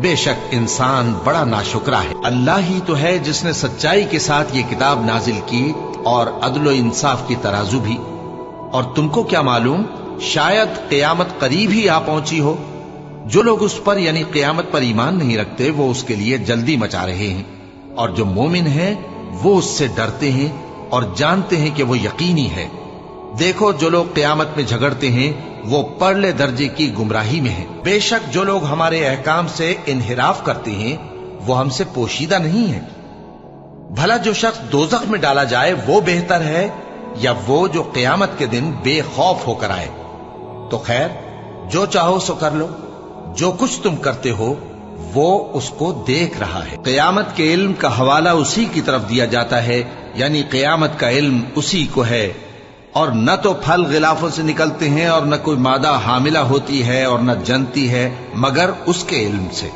بے شک انسان بڑا ناشکرا ہے۔ اللہ ہی تو ہے جس نے سچائی کے ساتھ یہ کتاب نازل کی اور عدل و انصاف کی ترازو بھی۔ اور تم کو کیا معلوم، شاید قیامت قریب ہی آ پہنچی ہو۔ جو لوگ اس پر یعنی قیامت پر ایمان نہیں رکھتے وہ اس کے لیے جلدی مچا رہے ہیں، اور جو مومن ہیں وہ اس سے ڈرتے ہیں اور جانتے ہیں کہ وہ یقینی ہے۔ دیکھو جو لوگ قیامت میں جھگڑتے ہیں وہ پرلے درجے کی گمراہی میں ہیں۔ بے شک جو لوگ ہمارے احکام سے انحراف کرتے ہیں وہ ہم سے پوشیدہ نہیں ہیں۔ بھلا جو شخص دوزخ میں ڈالا جائے وہ بہتر ہے یا وہ جو قیامت کے دن بے خوف ہو کر آئے؟ تو خیر جو چاہو سو کر لو، جو کچھ تم کرتے ہو وہ اس کو دیکھ رہا ہے۔ قیامت کے علم کا حوالہ اسی کی طرف دیا جاتا ہے، یعنی قیامت کا علم اسی کو ہے۔ اور نہ تو پھل غلافوں سے نکلتے ہیں اور نہ کوئی مادہ حاملہ ہوتی ہے اور نہ جنتی ہے مگر اس کے علم سے۔